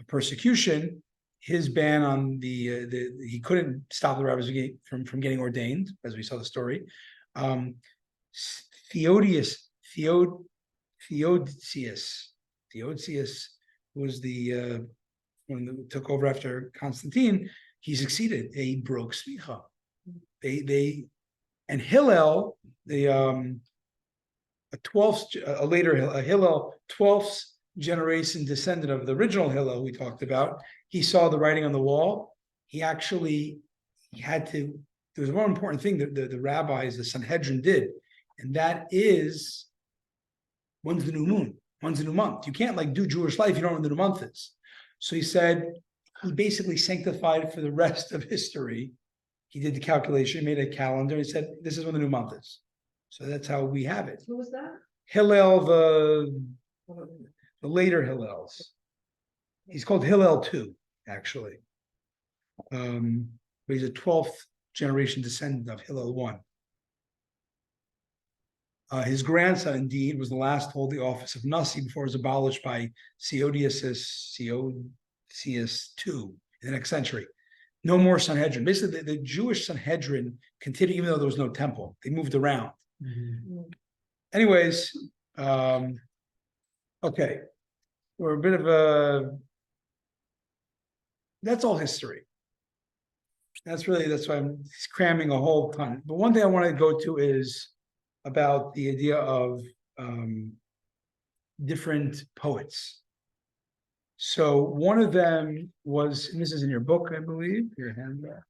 persecution, his ban on he couldn't stop the rabbis from getting ordained, as we saw the story. Theodosius, who was the one that took over after Constantine, he succeeded. They broke smicha. And Hillel, Hillel, 12th generation descendant of the original Hillel we talked about, he saw the writing on the wall. He had to. There was one important thing that the rabbis, the Sanhedrin, did, and that is, when's the new moon? When's the new month? You can't do Jewish life, you don't know when the new month is. So he basically sanctified for the rest of history. He did the calculation, made a calendar, he said, this is when the new month is. So that's how we have it. Who was that? Hillel, the later Hillels. He's called Hillel II, actually. But he's a 12th generation descendant of Hillel I. His grandson, indeed, was the last to hold the office of Nasi before it was abolished by Theodosius II in the next century. No more Sanhedrin. Basically, the Jewish Sanhedrin continued, even though there was no temple. They moved around. Anyways, okay. We're a bit of that's all history. That's why I'm cramming a whole ton. But one thing I want to go to is about the idea of different poets. So one of them was, and this is in your book, I believe, your handout.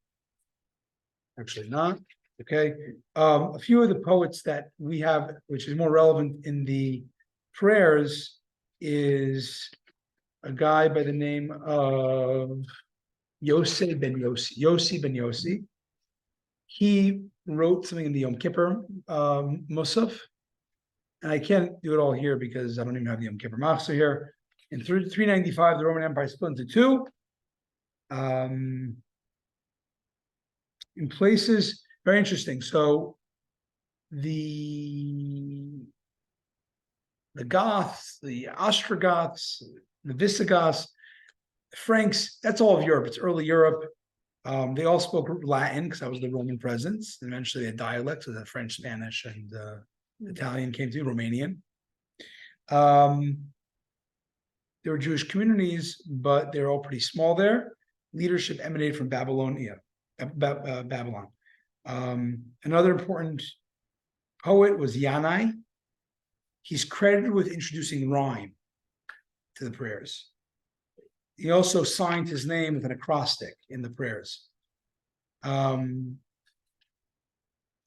Actually not. Okay. A few of the poets that we have, which is more relevant in the prayers, is a guy by the name of Yossi ben Yossi. He wrote something in the Yom Kippur Musaf, and I can't do it all here because I don't even have the Yom Kippur Machzor here. In 395, the Roman Empire split into two. In places, very interesting. So the Goths, the Ostrogoths, the Visigoths, Franks, that's all of Europe. It's early Europe. They all spoke Latin because that was the Roman presence. Eventually, they had dialects, so that French, Spanish, and Italian came to Romanian. There were Jewish communities, but they're all pretty small there. Leadership emanated from Babylon. Another important poet was Yanai. He's credited with introducing rhyme to the prayers. He also signed his name with an acrostic in the prayers. A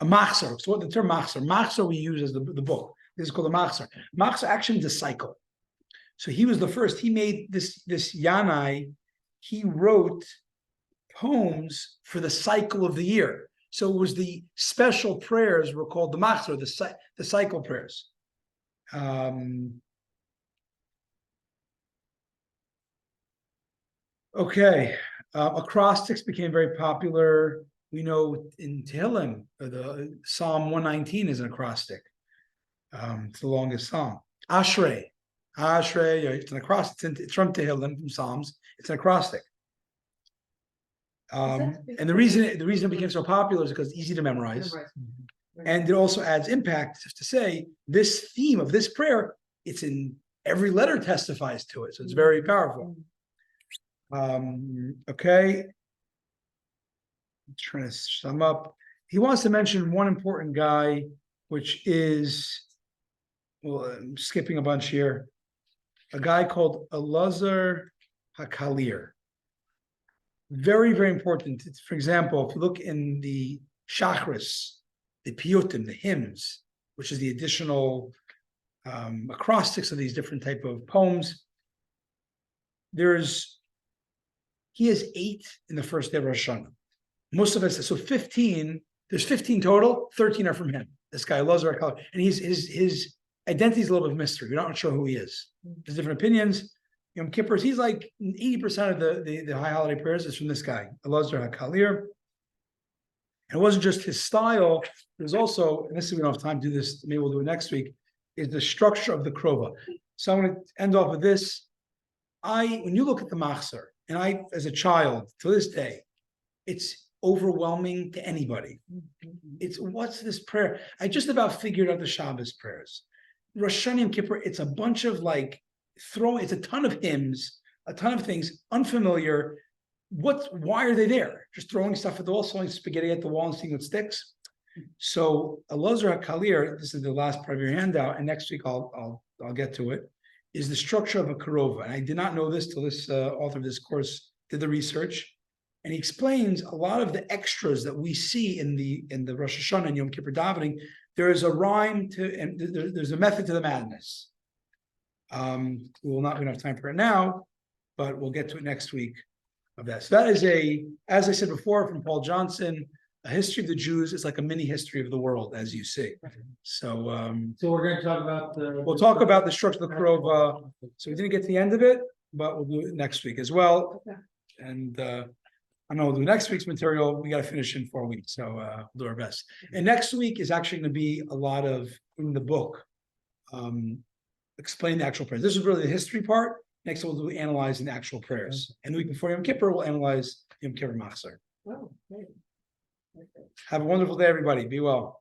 machzor. So what the term machzor we use as the book. This is called a machzor. Machzor actually means a cycle. So he was the first. He made this Yanai. He wrote poems for the cycle of the year. So it was the special prayers were called the machzor, the cycle prayers. Okay, acrostics became very popular. We know in Tehillim, the Psalm 119 is an acrostic. It's the longest psalm. Ashrei, it's an acrostic. It's from Tehillim, from Psalms. It's an acrostic. And the reason it became so popular is because it's easy to memorize. And it also adds impact to say this theme of this prayer, it's in every letter testifies to it. So it's very powerful. Okay. I'm trying to sum up. He wants to mention one important guy, which is well, I'm skipping a bunch here. A guy called Elazar Hakalir. Very, very important. It's, for example, if you look in the Shachris, the piyyutim, the hymns, which is the additional acrostics of these different type of poems, he has 8 in the first day of Rosh Hashanah. Most of us, so 15, there's 15 total, 13 are from him. This guy, Elazar Hakalir, and his identity is a little bit of mystery. We're not sure who he is. There's different opinions. Yom Kippur's, he's like 80% of the high holiday prayers is from this guy, Elazar Hakalir. And it wasn't just his style, there's also, and this is, we don't have time to do this, maybe we'll do it next week, is the structure of the krova. So I'm going to end off with this. When you look at the machzor, and I, as a child, to this day, it's overwhelming to anybody. It's, what's this prayer? I just about figured out the Shabbos prayers. Rosh Hashanah Yom Kippur, it's a bunch of like, it's a ton of hymns, a ton of things, unfamiliar. Why are they there? Just throwing stuff at the wall, throwing spaghetti at the wall and seeing what sticks. So Elazar Hakalir, this is the last part of your handout, and next week I'll get to it, is the structure of a karova. And I did not know this till this author of this course did the research. And he explains a lot of the extras that we see in the Rosh Hashanah and Yom Kippur davening. There is a rhyme to, and there's a method to the madness. We don't have time for it now, but we'll get to it next week of that. So that is as I said before, from Paul Johnson, a history of the Jews is like a mini history of the world, as you see. So So we're gonna talk about we'll talk about the structure of the Kurova. So we didn't get to the end of it, but we'll do it next week as well. Okay. And I know we'll do next week's material. We got to finish in 4 weeks, so we'll do our best. And next week is actually going to be a lot of in the book. Explain the actual prayers. This is really the history part. Next, we'll do analyzing the actual prayers. And the week before Yom Kippur, we'll analyze Yom Kippur Machzor. Oh, great. Okay. Have a wonderful day, everybody. Be well.